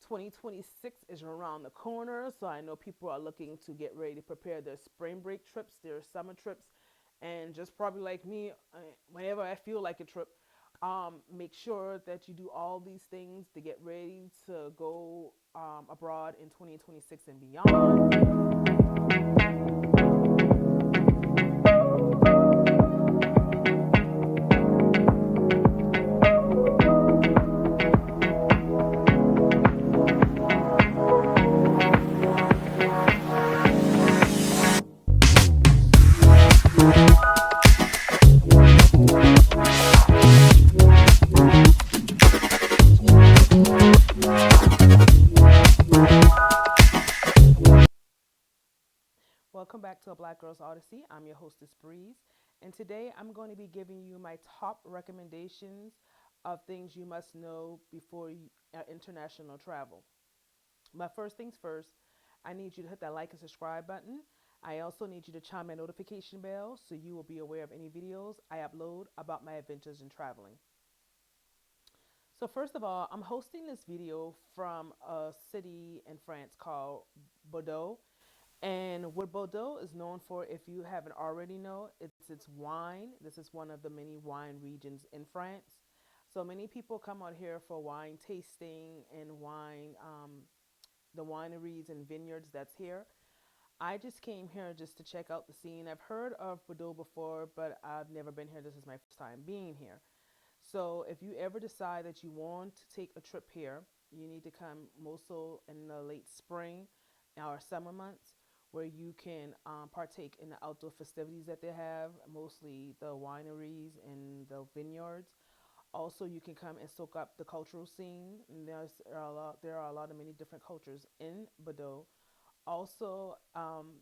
2026 is around the corner, so I know people are looking to get ready to prepare their spring break trips, their summer trips, and just probably like me, whenever I feel like a trip, make sure that you do all these things to get ready to go abroad in 2026 and beyond. Welcome back to A Black Girl's Odyssey. I'm your hostess, Breeze, and today I'm going to be giving you my top recommendations of things you must know before international travel. But first things first, I need you to hit that like and subscribe button. I also need you to chime my notification bell so you will be aware of any videos I upload about my adventures in traveling. So first of all, I'm hosting this video from a city in France called Bordeaux. And what Bordeaux is known for, if you haven't already know, it's its wine. This is one of the many wine regions in France. So many people come out here for wine tasting and the wineries and vineyards that's here. I just came here just to check out the scene. I've heard of Bordeaux before, but I've never been here. This is my first time being here. So if you ever decide that you want to take a trip here, you need to come mostly in the late spring or summer months where you can partake in the outdoor festivities that they have, mostly the wineries and the vineyards. Also, you can come and soak up the cultural scene. And there are a lot of many different cultures in Bordeaux. Also,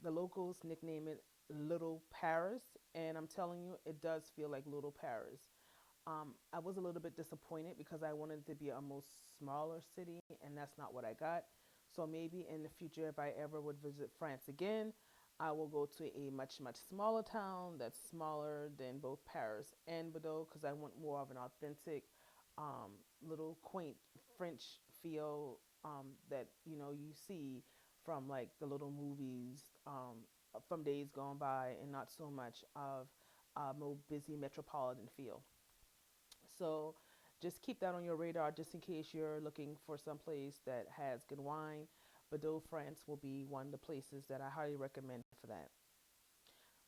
the locals nickname it Little Paris, and I'm telling you, it does feel like Little Paris. I was a little bit disappointed because I wanted it to be a most smaller city, and that's not what I got. So maybe in the future, if I ever would visit France again, I will go to a much, much smaller town that's smaller than both Paris and Bordeaux because I want more of an authentic, little quaint French feel that you see from like the little movies from days gone by, and not so much of a more busy metropolitan feel. So just keep that on your radar just in case you're looking for some place that has good wine. Bordeaux, France will be one of the places that I highly recommend for that.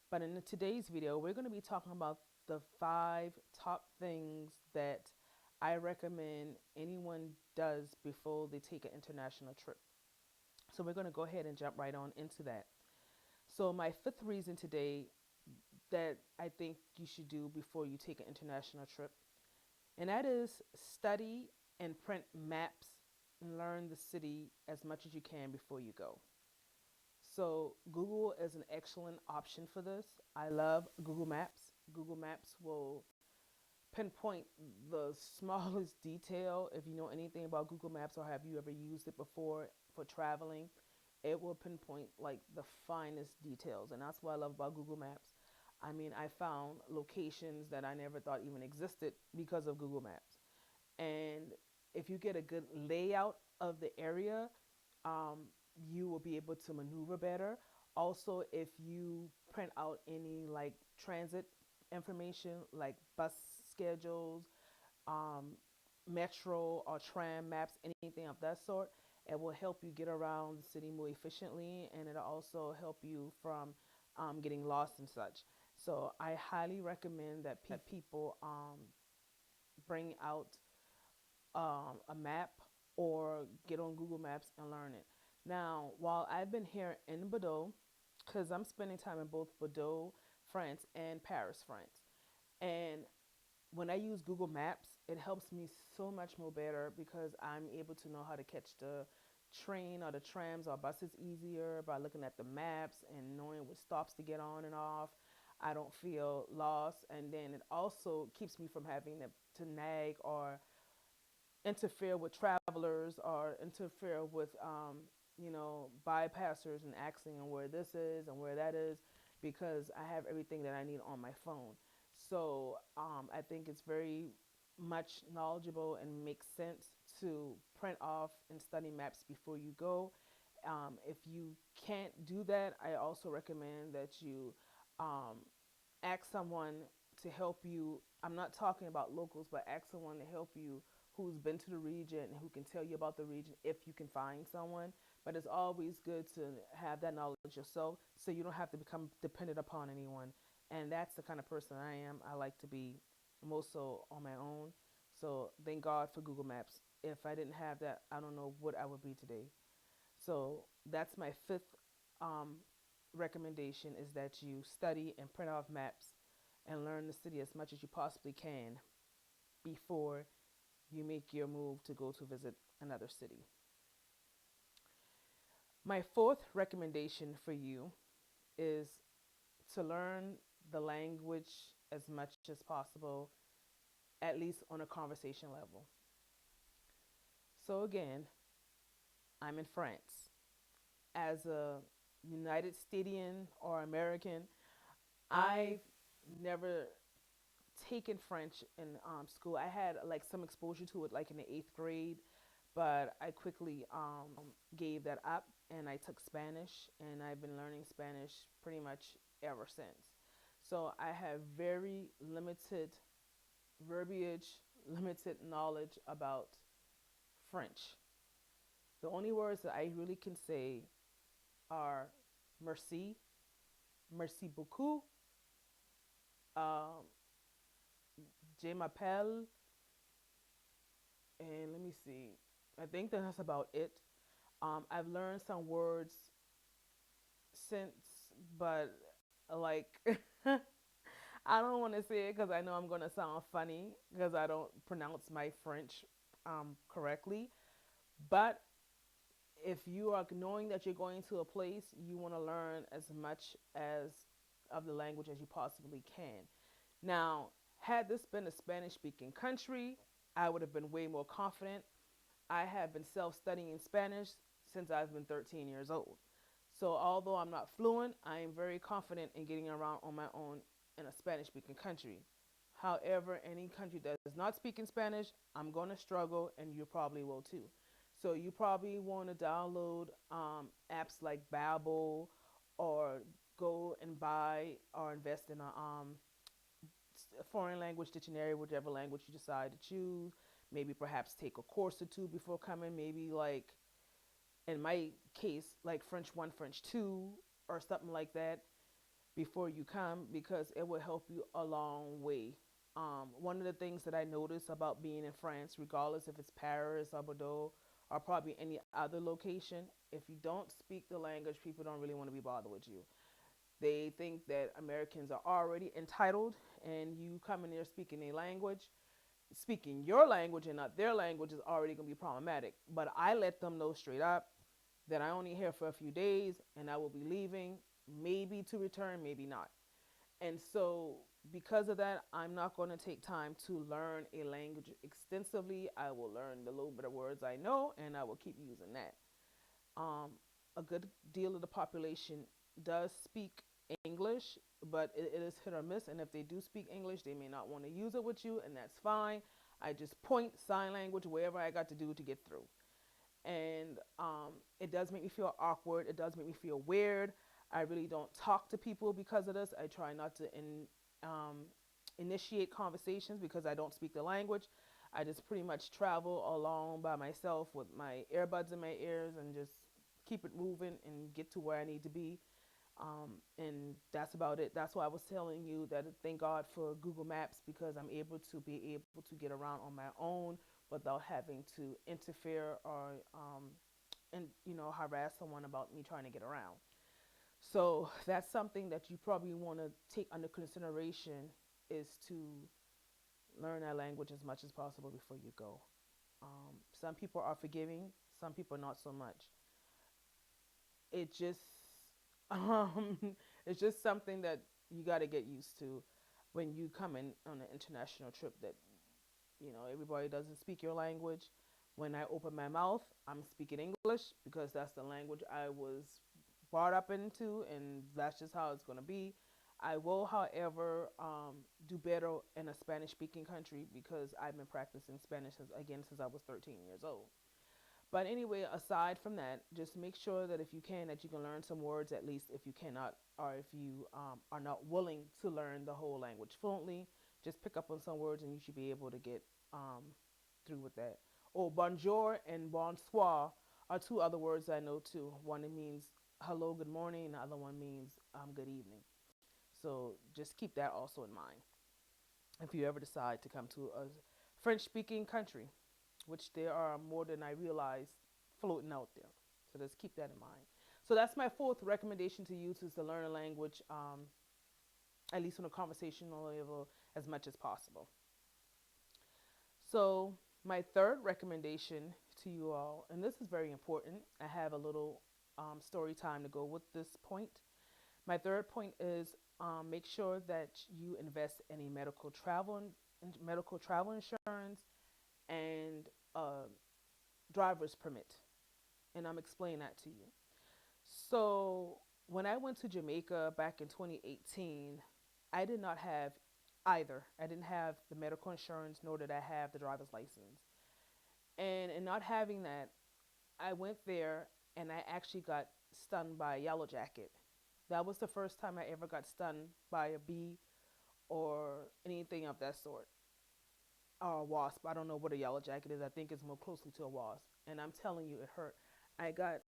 But in today's video, we're going to be talking about the 5 top things that I recommend anyone does before they take an international trip. So we're going to go ahead and jump right on into that. So my fifth reason today that I think you should do before you take an international trip, and that is study and print maps and learn the city as much as you can before you go. So, Google is an excellent option for this. I love Google Maps. Google Maps will pinpoint the smallest detail. If you know anything about Google Maps or have you ever used it before for traveling, it will pinpoint like the finest details. And that's what I love about Google Maps. I mean, I found locations that I never thought even existed because of Google Maps. And if you get a good layout of the area, um, you will be able to maneuver better. Also, if you print out any like transit information, like bus schedules, um, metro or tram maps, anything of that sort, it will help you get around the city more efficiently, and it'll also help you from getting lost and such. So I highly recommend that people bring out a map or get on Google Maps and learn it. Now, while I've been here in Bordeaux, because I'm spending time in both Bordeaux, France, and Paris, France, and when I use Google Maps, it helps me so much more better because I'm able to know how to catch the train or the trams or buses easier by looking at the maps and knowing what stops to get on and off. I don't feel lost, and then it also keeps me from having to nag or interfere with travelers or interfere with bypassers and asking them where this is and where that is, because I have everything that I need on my phone. So I think it's very much knowledgeable and makes sense to print off and study maps before you go. If you can't do that, I also recommend that you um, ask someone to help you. I'm not talking about locals, but ask someone to help you who's been to the region and who can tell you about the region if you can find someone. But it's always good to have that knowledge yourself so you don't have to become dependent upon anyone. And that's the kind of person I am. I like to be most so on my own. So thank God for Google Maps. If I didn't have that, I don't know what I would be today. So that's my fifth um, recommendation is that you study and print off maps and learn the city as much as you possibly can before you make your move to go to visit another city. My fourth recommendation for you is to learn the language as much as possible, at least on a conversation level. So, again, I'm in France. As a United Statian or American, I've never taken French in school. I had like some exposure to it, like in the eighth grade, but I quickly gave that up and I took Spanish, and I've been learning Spanish pretty much ever since. So I have very limited verbiage, limited knowledge about French. The only words that I really can say are merci, merci beaucoup, um, je m'appelle, and let me see. I think that's about it. I've learned some words since, but like I don't want to say it because I know I'm gonna sound funny because I don't pronounce my French correctly. But if you are knowing that you're going to a place, you want to learn as much as of the language as you possibly can. Now, had this been a Spanish speaking country, I would have been way more confident. I have been self studying Spanish since I've been 13 years old. So, although I'm not fluent, I am very confident in getting around on my own in a Spanish speaking country. However, any country that does not speak in Spanish, I'm going to struggle, and you probably will too. So, you probably want to download apps like Babbel, or go and buy or invest in a foreign language dictionary, whichever language you decide to choose. Maybe perhaps take a course or two before coming. Maybe like in my case, like French 1, French 2, or something like that before you come, because it will help you a long way. One of the things that I notice about being in France, regardless if it's Paris or Bordeaux or probably any other location, if you don't speak the language, people don't really want to be bothered with you. They think that Americans are already entitled, and you come in there speaking a language, speaking your language and not their language is already going to be problematic. But I let them know straight up that I only here for a few days and I will be leaving, maybe to return, maybe not. And so, because of that, I'm not going to take time to learn a language extensively. I will learn the little bit of words I know, and I will keep using that. Um, a good deal of the population does speak English, but it is hit or miss. And if they do speak English, they may not want to use it with you, and that's fine. I just point sign language wherever I got to do to get through. And it does make me feel awkward. It does make me feel weird. I really don't talk to people because of this. I try not to initiate conversations because I don't speak the language. I just pretty much travel along by myself with my earbuds in my ears and just keep it moving and get to where I need to be. And that's about it. That's why I was telling you that thank God for Google Maps, because I'm able to be able to get around on my own without having to interfere or and harass someone about me trying to get around. So that's something that you probably want to take under consideration, is to learn that language as much as possible before you go. Some people are forgiving, some people not so much. It just um, it's just something that you got to get used to when you come in on an international trip. That everybody doesn't speak your language. When I open my mouth, I'm speaking English because that's the language I was brought up into, and that's just how it's going to be. I will, however, do better in a Spanish speaking country because I've been practicing Spanish since I was 13 years old. But anyway, aside from that, just make sure that if you can, that you can learn some words at least. If you cannot, or if you are not willing to learn the whole language fluently, just pick up on some words and you should be able to get um, through with that. Oh, bonjour and bonsoir are two other words I know too. One it means hello, good morning, and the other one means good evening. So just keep that also in mind if you ever decide to come to a French speaking country, which there are more than I realize floating out there. So just keep that in mind. So that's my fourth recommendation to you is to learn a language, at least on a conversational level, as much as possible. So my third recommendation to you all, and this is very important, I have a little story time to go with this point. My third point is make sure that you invest in a medical travel insurance and a driver's permit. And I'm explaining that to you. So when I went to Jamaica back in 2018, I did not have either. I didn't have the medical insurance, nor did I have the driver's license. And in not having that, I went there and I actually got stung by a yellow jacket. That was the first time I ever got stung by a bee or anything of that sort. Or a wasp. I don't know what a yellow jacket is. I think it's more closely to a wasp. And I'm telling you, it hurt. I got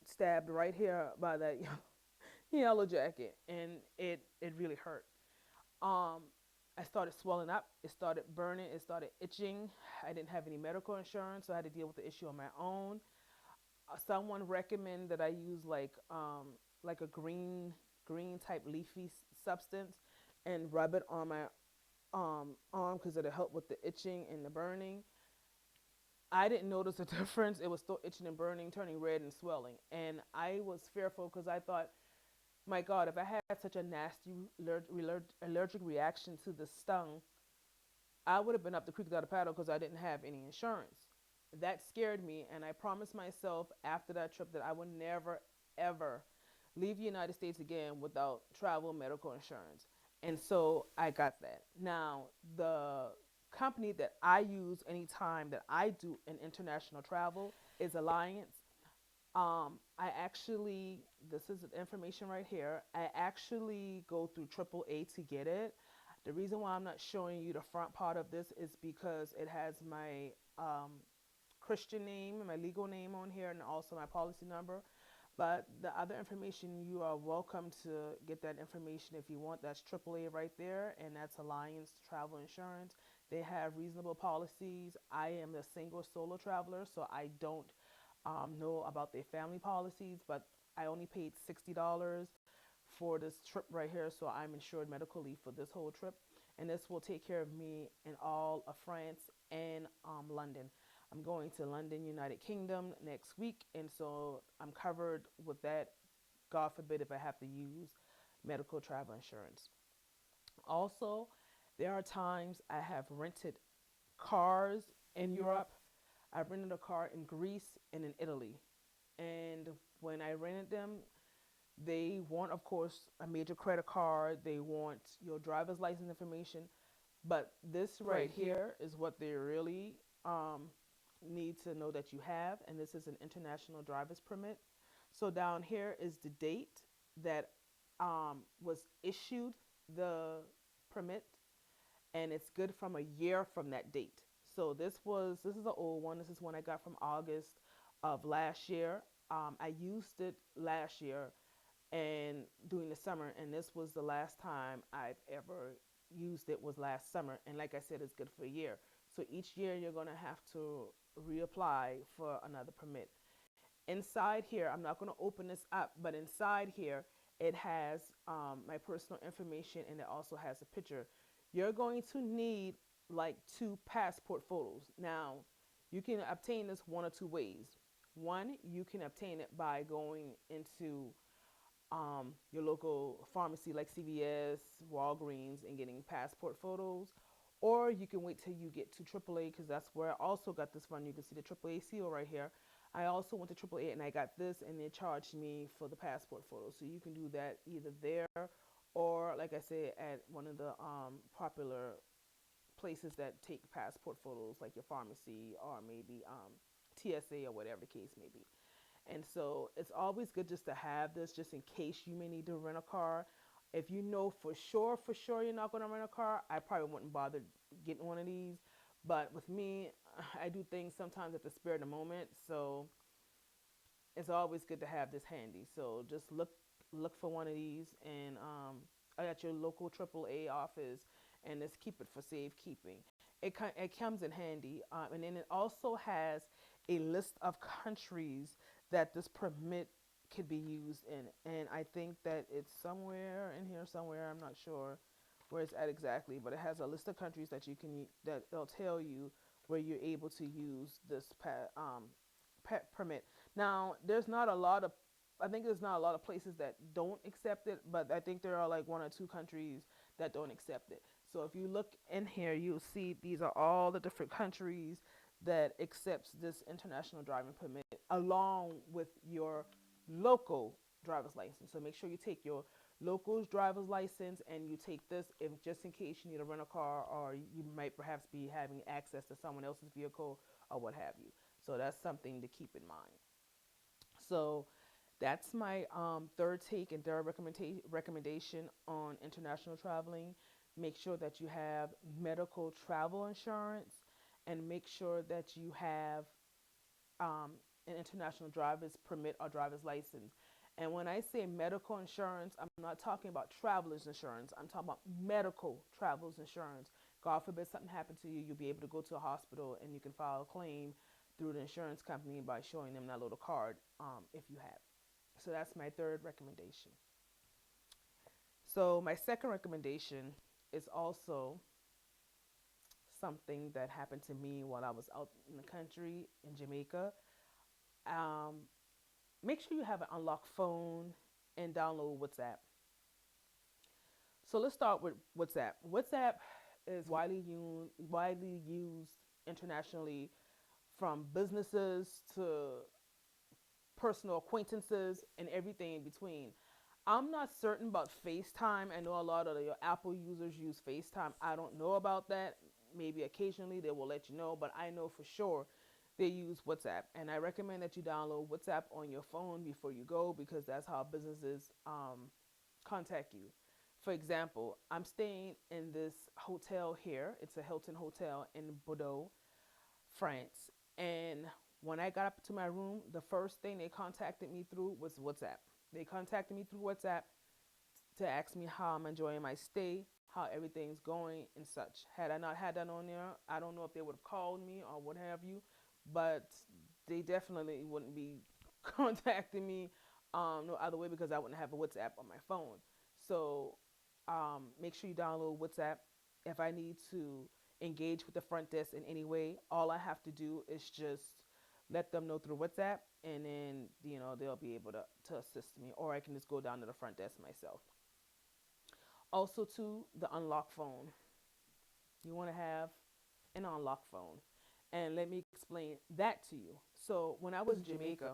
stabbed right here by that yellow jacket, and it really hurt. Um, I started swelling up. It started burning. It started itching. I didn't have any medical insurance, so I had to deal with the issue on my own. Someone recommended that I use like a green type leafy substance and rub it on my arm because it'll help with the itching and the burning. I didn't notice a difference. It was still itching and burning, turning red and swelling. And I was fearful because I thought, my God, if I had such a nasty allergic reaction to the stung, I would have been up the creek without a paddle because I didn't have any insurance. That scared me, and I promised myself after that trip that I would never, ever leave the United States again without travel medical insurance. And so I got that. Now, the company that I use anytime that I do an international travel is Alliance. I actually, this is information right here. I actually go through AAA to get it. The reason why I'm not showing you the front part of this is because it has my Christian name, my legal name on here, and also my policy number. But the other information, you are welcome to get that information if you want. That's AAA right there, and that's Alliance Travel Insurance. They have reasonable policies. I am a single solo traveler, so I don't know about their family policies, but I only paid $60 for this trip right here, so I'm insured medically for this whole trip, and this will take care of me in all of France and London. I'm going to London, United Kingdom next week, and so I'm covered with that. God forbid if I have to use medical travel insurance. Also, there are times I have rented cars in Europe. I've rented a car in Greece and in Italy. And when I rented them, they want, of course, a major credit card. They want your driver's license information. But this right here is what they really need to know that you have. And this is an international driver's permit. So down here is the date that was issued the permit, and it's good from a year from that date. So this is an old one. This is one I got from August of last year. I used it last year and during the summer, and this was the last time I've ever used it was last summer. And like I said, it's good for a year. So each year you're gonna have to reapply for another permit. Inside here, I'm not gonna open this up, but inside here it has my personal information, and it also has a picture. You're going to need like two passport photos. Now, you can obtain this one or two ways. One, you can obtain it by going into your local pharmacy like CVS, Walgreens, and getting passport photos. Or you can wait till you get to AAA because that's where I also got this one. You can see the AAA seal right here. I also went to AAA and I got this, and they charged me for the passport photo. So you can do that either there or, like I said, at one of the popular places that take passport photos, like your pharmacy or maybe TSA or whatever the case may be. And so it's always good just to have this, just in case you may need to rent a car. If you know for sure you're not going to rent a car, I probably wouldn't bother getting one of these. But with me, I do things sometimes at the spur of the moment. So it's always good to have this handy. So just look for one of these and at your local AAA office, and just keep it for safekeeping. It comes in handy, and then it also has a list of countries that this permit could be used in, and I think that it's somewhere in here somewhere. I'm not sure where it's at exactly, but it has a list of countries that you can that they'll tell you where you're able to use this pet permit. Now, there's not a lot of, I think there's not a lot of places that don't accept it, but I think there are like one or two countries that don't accept it. So if you look in here, you'll see these are all the different countries that accepts this international driving permit along with your local driver's license. So make sure you take your local driver's license and you take this if just in case you need to rent a car or you might perhaps be having access to someone else's vehicle or what have you. So that's something to keep in mind. So that's my third take and third recommendation on international traveling. Make sure that you have medical travel insurance and make sure that you have an international driver's permit or driver's license. And when I say medical insurance, I'm not talking about traveler's insurance. I'm talking about medical traveler's insurance. God forbid something happened to you, you'll be able to go to a hospital and you can file a claim through the insurance company by showing them that little card if you have. So that's my third recommendation. So my second recommendation is also something that happened to me while I was out in the country in Jamaica. Um, Make sure you have an unlocked phone and download WhatsApp. So let's start with WhatsApp. WhatsApp is widely used internationally from businesses to personal acquaintances and everything in between. I'm not certain about FaceTime. I know a lot of your Apple users use FaceTime. I don't know about that. Maybe occasionally they will let you know, but I know for sure they use WhatsApp. And I recommend that you download WhatsApp on your phone before you go because that's how businesses contact you. For example, I'm staying in this hotel here. It's a Hilton Hotel in Bordeaux, France. And when I got up to my room, the first thing they contacted me through was WhatsApp. They contacted me through WhatsApp to ask me how I'm enjoying my stay, how everything's going, and such. Had I not had that on there, I don't know if they would have called me or what have you, but they definitely wouldn't be contacting me no other way because I wouldn't have a WhatsApp on my phone. So make sure you download WhatsApp. If I need to engage with the front desk in any way, all I have to do is just let them know through WhatsApp, and then they'll be able to assist me, or I can just go down to the front desk myself. Also, to the unlock phone, you want to have an unlock phone, and let me explain that to you. So when I was in Jamaica,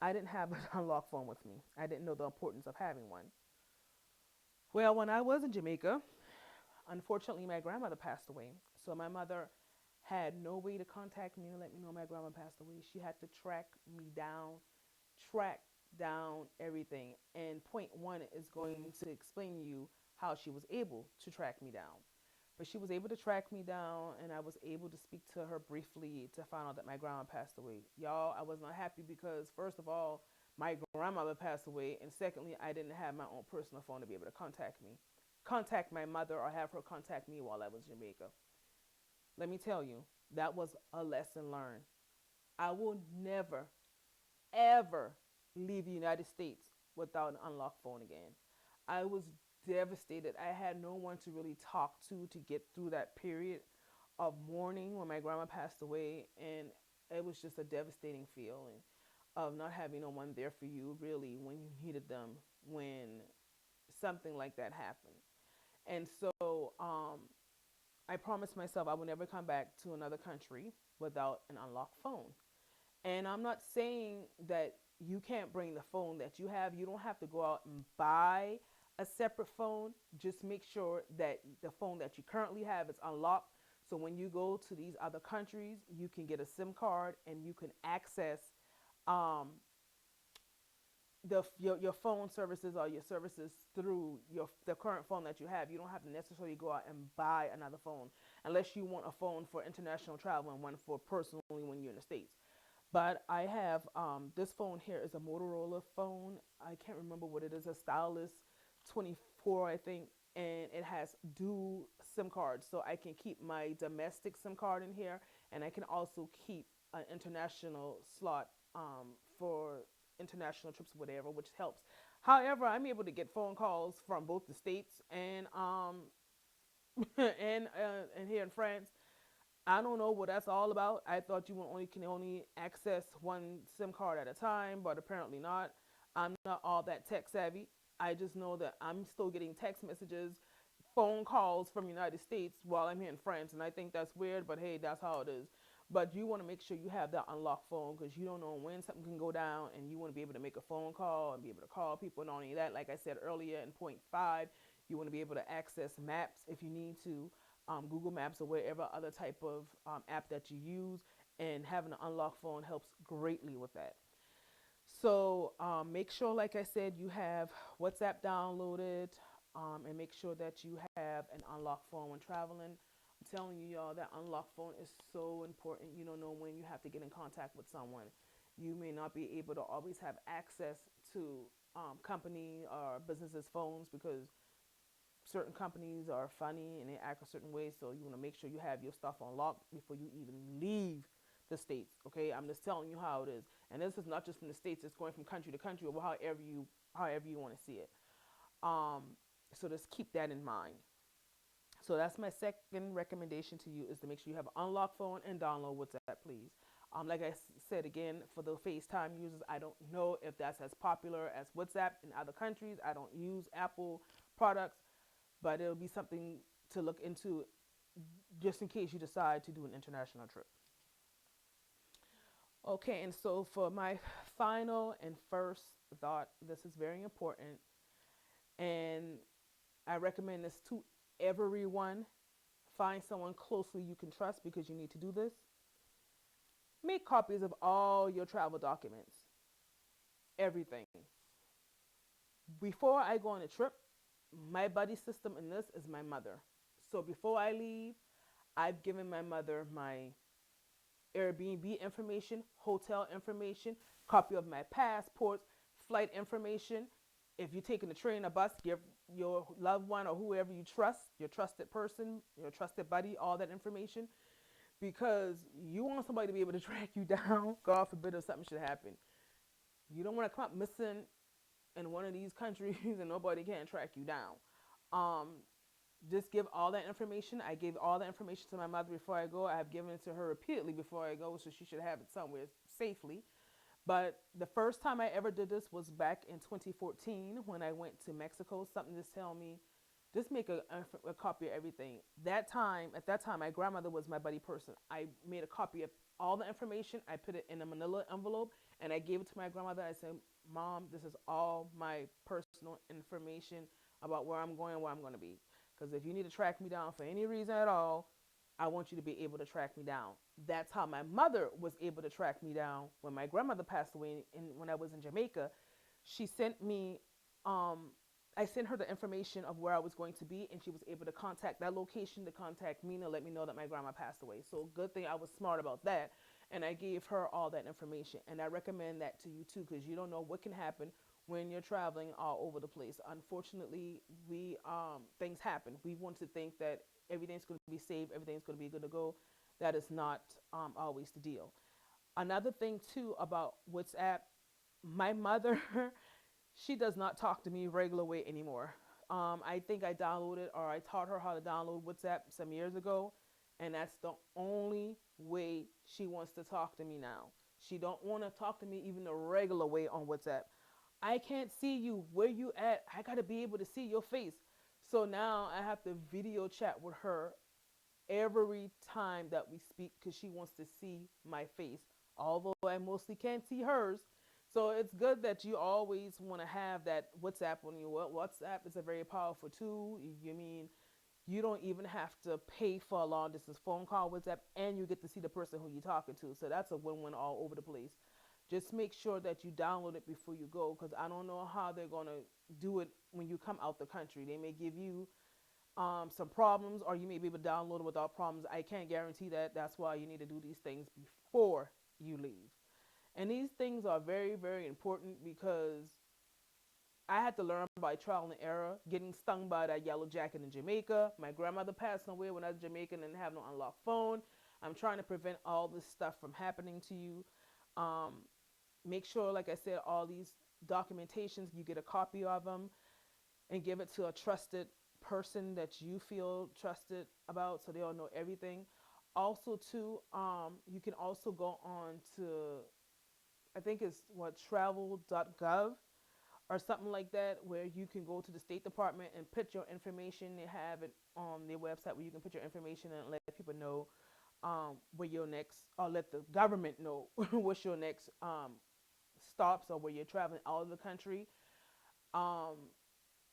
I didn't have an unlock phone with me. I didn't know the importance of having one. Well, when I was in Jamaica, unfortunately, my grandmother passed away. So my mother had no way to contact me to let me know my grandma passed away. She had to track down everything. And point one is going to explain to you how she was able to track me down. But she was able to track me down, and I was able to speak to her briefly to find out that my grandma passed away. Y'all, I was not happy because, first of all, my grandmother passed away, and secondly, I didn't have my own personal phone to be able to contact my mother, or have her contact me while I was in Jamaica. Let me tell you, that was a lesson learned. I will never, ever leave the United States without an unlocked phone again. I was devastated. I had no one to really talk to get through that period of mourning when my grandma passed away, and it was just a devastating feeling of not having no one there for you really when you needed them when something like that happened. And so I promised myself I would never come back to another country without an unlocked phone. And I'm not saying that you can't bring the phone that you have. You don't have to go out and buy a separate phone. Just make sure that the phone that you currently have is unlocked. So when you go to these other countries, you can get a SIM card and you can access um, your phone services or your services through the current phone that you have. You don't have to necessarily go out and buy another phone unless you want a phone for international travel and one for personally when you're in the States. But I have this phone here is a Motorola phone. I can't remember what it is, a Stylus 24, I think, and it has dual SIM cards. So I can keep my domestic SIM card in here, and I can also keep an international slot for international trips, whatever, which helps. However, I'm able to get phone calls from both the states and and here in France. I don't know what that's all about. I thought you can only access one SIM card at a time, but apparently not. I'm not all that tech savvy. I just know that I'm still getting text messages, phone calls from the United States while I'm here in France, and I think that's weird, but hey, that's how it is. But you want to make sure you have that unlocked phone because you don't know when something can go down, and you want to be able to make a phone call and be able to call people. Not only that, like I said earlier in point five, you want to be able to access maps if you need to, Google Maps or whatever other type of app that you use, and having an unlocked phone helps greatly with that. So make sure, like I said, you have WhatsApp downloaded, and make sure that you have an unlocked phone when traveling. I'm telling you, y'all, that unlocked phone is so important. You don't know when you have to get in contact with someone. You may not be able to always have access to company or businesses' phones because certain companies are funny and they act a certain way. So you want to make sure you have your stuff unlocked before you even leave the states. Okay, I'm just telling you how it is, and this is not just from the states. It's going from country to country or however you want to see it. Um, so just keep that in mind. So that's my second recommendation to you is to make sure you have an unlocked phone and download WhatsApp, please. Like I said again, for the FaceTime users, I don't know if that's as popular as WhatsApp in other countries. I don't use Apple products, but it'll be something to look into just in case you decide to do an international trip. Okay, and so for my final and first thought, this is very important, and I recommend this to everyone. Find someone closely you can trust because you need to do this. Make copies of all your travel documents, everything. Before I go on a trip, my buddy system in this is my mother. So before I leave, I've given my mother my Airbnb information, hotel information, copy of my passports, flight information. If you're taking a train or bus, give your loved one or whoever you trust, your trusted person, your trusted buddy, all that information because you want somebody to be able to track you down. God forbid if something should happen. You don't want to come up missing in one of these countries and nobody can track you down. Um, just give all that information. I gave all the information to my mother before I go. I have given it to her repeatedly before I go, so she should have it somewhere safely. But the first time I ever did this was back in 2014 when I went to Mexico. Something just tell me, just make a copy of everything. At that time, my grandmother was my buddy person. I made a copy of all the information. I put it in a manila envelope and I gave it to my grandmother. I said, Mom, this is all my personal information about where I'm going and where I'm going to be. Because if you need to track me down for any reason at all, I want you to be able to track me down. That's how my mother was able to track me down when my grandmother passed away when I was in Jamaica. She sent me, um, I sent her the information of where I was going to be, and she was able to contact that location to contact me to let me know that my grandma passed away. So good thing I was smart about that, and I gave her all that information. And I recommend that to you too, because you don't know what can happen when you're traveling all over the place. Unfortunately, we things happen. We want to think that everything's going to be safe, everything's going to be good to go. That is not always the deal. Another thing too about WhatsApp, my mother, she does not talk to me regular way anymore. I think I downloaded or I taught her how to download WhatsApp some years ago, and that's the only way she wants to talk to me now. She don't want to talk to me even the regular way on WhatsApp. I can't see you. Where you at? I gotta be able to see your face. So now I have to video chat with her every time that we speak because she wants to see my face although I mostly can't see hers. So it's good that you always want to have that WhatsApp on you. WhatsApp is a very powerful tool. You mean you don't even have to pay for a long distance phone call WhatsApp, and you get to see the person who you're talking to. So that's a win-win all over the place. Just make sure that you download it before you go, because I don't know how they're gonna do it when you come out the country. They may give you some problems, or you may be able to download it without problems. I can't guarantee that. That's why you need to do these things before you leave. And these things are very, very important because I had to learn by trial and error, getting stung by that yellow jacket in Jamaica. My grandmother passed away when I was Jamaican and have no unlocked phone. I'm trying to prevent all this stuff from happening to you. Um, Make sure, like I said, all these documentations, you get a copy of them and give it to a trusted person that you feel trusted about, so they'll know everything. Also, too, you can also go on to, I think it's what, travel.gov or something like that, where you can go to the State Department and put your information. They have it on their website where you can put your information and let people know where your next, or let the government know what's your next stops, or where you're traveling out of the country. Um,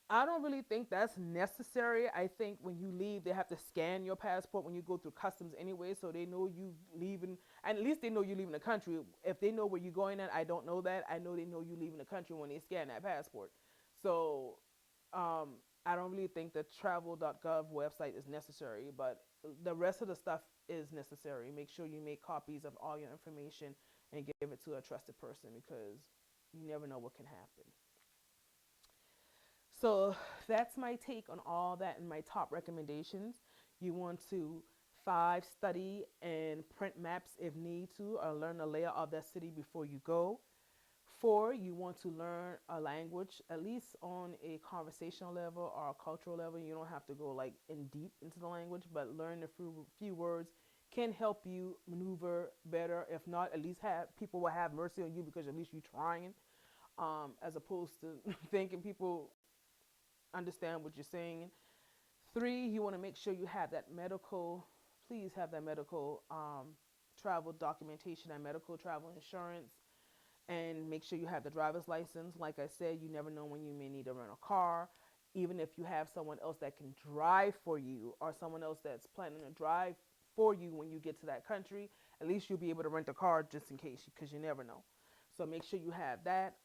I don't really think that's necessary. I think when you leave, they have to scan your passport when you go through customs anyway, so they know you leaving, and at least they know you leaving the country. If they know where you're going at, I don't know that. I know they know you leaving the country when they scan that passport. So I don't really think the travel.gov website is necessary, but the rest of the stuff is necessary. Make sure you make copies of all your information and give it to a trusted person, because you never know what can happen. So that's my take on all that and my top recommendations. You want to 5, study and print maps if need to, or learn the layout of that city before you go. 4, you want to learn a language, at least on a conversational level or a cultural level. You don't have to go like in deep into the language, but learn a few words can help you maneuver better. If not, at least have people will have mercy on you because at least you're trying, as opposed to thinking people understand what you're saying. 3, you want to make sure you have that medical, please have that medical travel documentation and medical travel insurance, and make sure you have the driver's license. Like I said, you never know when you may need to rent a car. Even if you have someone else that can drive for you, or someone else that's planning to drive for you when you get to that country, at least you'll be able to rent a car just in case, because you never know. So make sure you have that.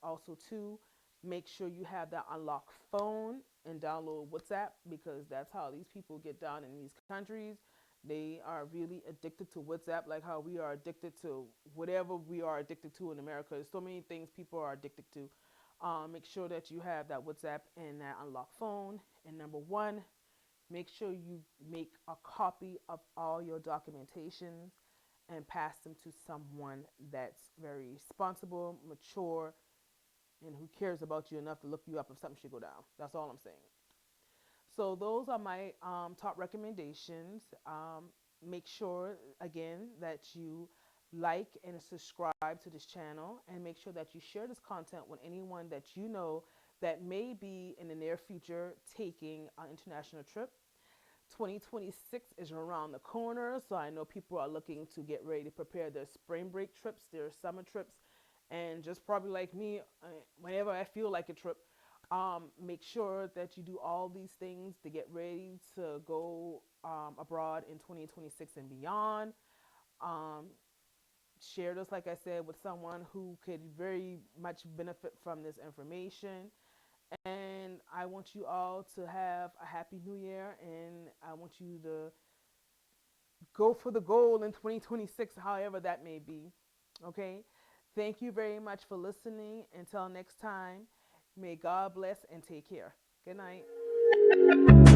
Also, too, make sure you have that unlocked phone and download WhatsApp, because that's how these people get down in these countries. They are really addicted to WhatsApp, like how we are addicted to whatever we are addicted to in America. There's so many things people are addicted to. Make sure that you have that WhatsApp and that unlocked phone. And number 1, make sure you make a copy of all your documentations and pass them to someone that's very responsible, mature, and who cares about you enough to look you up if something should go down. That's all I'm saying. So those are my top recommendations. Make sure, again, that you like and subscribe to this channel, and make sure that you share this content with anyone that you know that may be in the near future taking an international trip. 2026 is around the corner, so I know people are looking to get ready to prepare their spring break trips, their summer trips, and just probably like me, whenever I feel like a trip, make sure that you do all these things to get ready to go abroad in 2026 and beyond. Um, Share this, like I said, with someone who could very much benefit from this information. And I want you all to have a happy new year, and I want you to go for the goal in 2026, however that may be. Okay? Thank you very much for listening. Until next time, may God bless and take care. Good night.